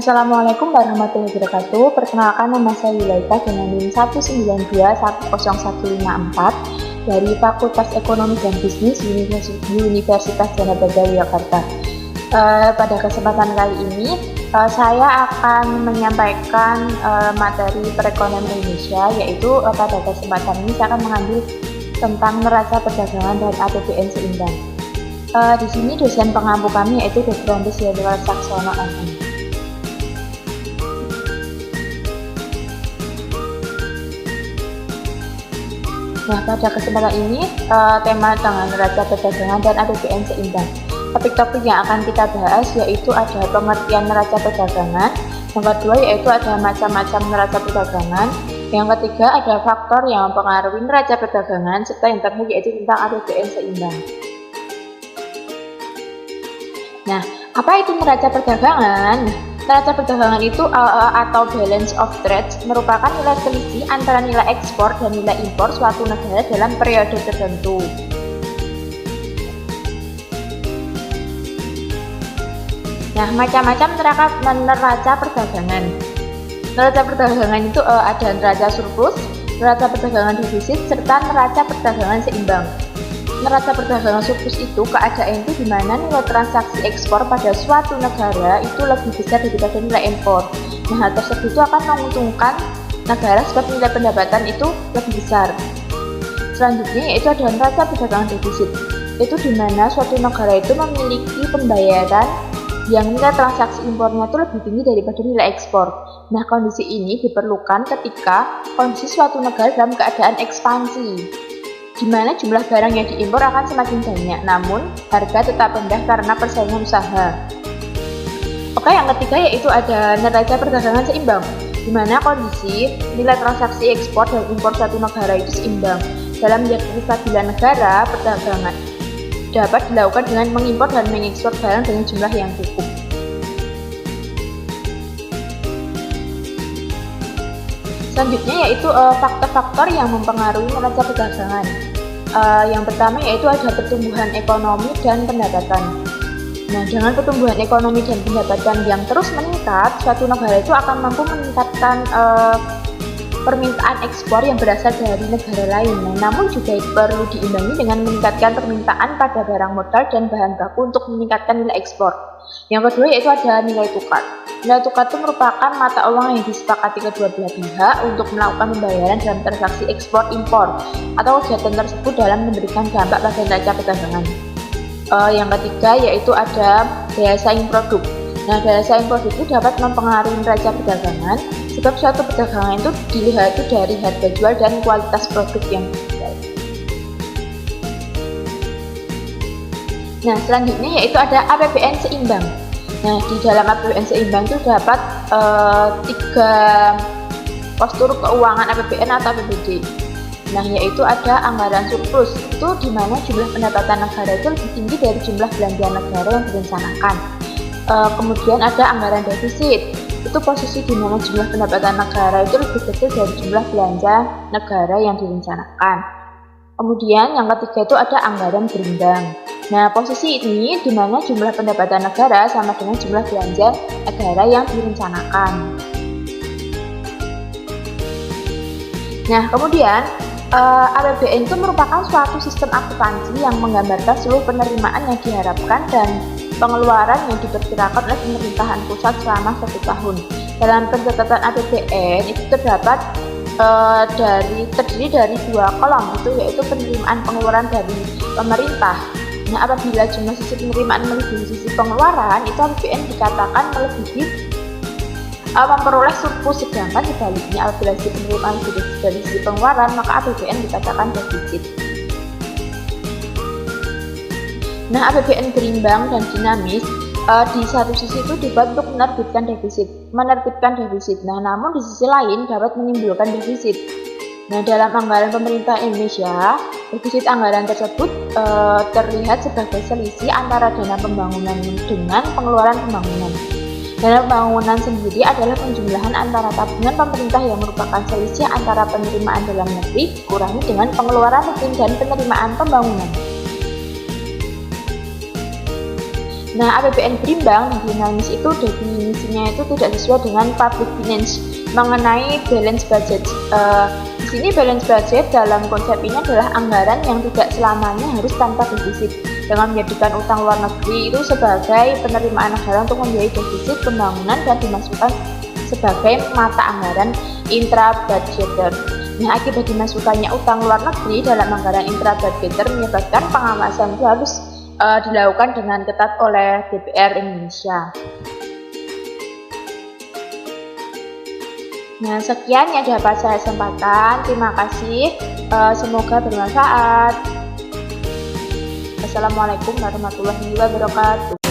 Assalamualaikum warahmatullahi wabarakatuh. Perkenalkan, nama saya Yulaika dengan NIM 192100154 dari Fakultas Ekonomi dan Bisnis Universitas Gadjah Mada Yogyakarta. Pada kesempatan kali ini saya akan menyampaikan materi perekonomian Indonesia, yaitu pada kesempatan ini saya akan mengambil tentang neraca perdagangan dan APBN seimbang. Di sini dosen pengampu kami yaitu Dr. Andes Yadwal Saksono MN. Nah, pada kesempatan ini tema tentang neraca perdagangan dan APBN seimbang. Topik-topik yang akan kita bahas yaitu ada pengertian neraca perdagangan, yang kedua yaitu ada macam-macam neraca perdagangan, yang ketiga ada faktor yang mempengaruhi neraca perdagangan, serta yang terakhir yaitu tentang APBN seimbang. Nah, apa itu neraca perdagangan? Neraca perdagangan itu atau balance of trade merupakan nilai selisih antara nilai ekspor dan nilai impor suatu negara dalam periode tertentu. Nah, macam-macam neraca perdagangan. Neraca perdagangan itu ada neraca surplus, neraca perdagangan defisit, serta neraca perdagangan seimbang. Neraca perdagangan surplus itu keadaan itu di mana nilai transaksi ekspor pada suatu negara itu lebih besar daripada nilai impor. Nah, hal tersebut itu akan menguntungkan negara sebab nilai pendapatan itu lebih besar. Selanjutnya yaitu ada neraca perdagangan defisit. Itu di mana suatu negara itu memiliki pembayaran yang nilai transaksi impornya itu lebih tinggi daripada nilai ekspor. Nah, kondisi ini diperlukan ketika kondisi suatu negara dalam keadaan ekspansi, di mana jumlah barang yang diimpor akan semakin banyak, namun harga tetap rendah karena persaingan usaha. Oke, yang ketiga yaitu ada neraca perdagangan seimbang, di mana kondisi nilai transaksi ekspor dan impor suatu negara itu seimbang. Dalam menjaga kestabilan negara, perdagangan dapat dilakukan dengan mengimpor dan mengekspor barang dengan jumlah yang cukup. Selanjutnya yaitu faktor-faktor yang mempengaruhi neraca perdagangan. Yang pertama yaitu ada pertumbuhan ekonomi dan pendapatan. Nah, dengan pertumbuhan ekonomi dan pendapatan yang terus meningkat, suatu negara itu akan mampu meningkatkan permintaan ekspor yang berasal dari negara lain. Nah, namun juga perlu diimbangi dengan meningkatkan permintaan pada barang modal dan bahan baku untuk meningkatkan nilai ekspor. Yang kedua yaitu ada nilai tukar. Nilai tukar itu merupakan mata uang yang disepakati kedua belah pihak untuk melakukan pembayaran dalam transaksi ekspor impor atau kegiatan tersebut dalam memberikan dampak pada neraca perdagangan. Yang ketiga yaitu ada daya saing produk. Nah, daya saing produk itu dapat mempengaruhi neraca perdagangan sebab suatu perdagangan itu dilihat dari harga jual dan kualitas produk yang dijual. Nah, selanjutnya yaitu ada APBN seimbang. Nah, di dalam APBN seimbang itu dapat tiga postur keuangan APBN atau APBD. Nah, yaitu ada anggaran surplus, itu di mana jumlah pendapatan negara itu lebih tinggi dari jumlah belanja negara yang direncanakan. Kemudian ada anggaran defisit, itu posisi di mana jumlah pendapatan negara itu lebih kecil dari jumlah belanja negara yang direncanakan. Kemudian yang ketiga itu ada anggaran berimbang. Nah, posisi ini di mana jumlah pendapatan negara sama dengan jumlah belanja negara yang direncanakan. Nah, kemudian APBN itu merupakan suatu sistem akuntansi yang menggambarkan seluruh penerimaan yang diharapkan dan pengeluaran yang diperkirakan oleh pemerintahan pusat selama 1 tahun. Dalam pencatatan APBN itu terdiri dari 2 kolom, itu yaitu penerimaan pengeluaran dari pemerintah. Nah, apabila jumlah sisi penerimaan melebihi sisi pengeluaran, itu APBN dikatakan melebihi memperoleh surplus, sedangkan sebaliknya apabila sisi penerimaan lebih dari sisi pengeluaran, maka APBN dikatakan defisit. Nah, APBN berimbang dan dinamis di satu sisi itu dibuat untuk menerbitkan defisit. Nah, namun di sisi lain dapat menimbulkan defisit. Nah, dalam anggaran pemerintah Indonesia, defisit anggaran tersebut terlihat sebagai selisih antara dana pembangunan dengan pengeluaran pembangunan. Dana pembangunan sendiri adalah penjumlahan antara tabungan pemerintah yang merupakan selisih antara penerimaan dalam negeri dikurangi dengan pengeluaran rutin dan penerimaan pembangunan. Nah, APBN berimbang dan dinamis itu definisinya itu tidak sesuai dengan public finance mengenai balance budget. Di sini balance budget dalam konsep ini adalah anggaran yang tidak selamanya harus tanpa defisit, dengan menjadikan utang luar negeri itu sebagai penerimaan negara untuk membiayai defisit pembangunan dan dimasukkan sebagai mata anggaran intra-budgeter. Nah, akibat dimasukkannya utang luar negeri dalam anggaran intra-budgeter menyebabkan pengawasan itu harus dilakukan dengan ketat oleh DPR Indonesia. Nah, sekian yang dapat saya sampaikan. Terima kasih. Semoga bermanfaat. Assalamualaikum warahmatullahi wabarakatuh.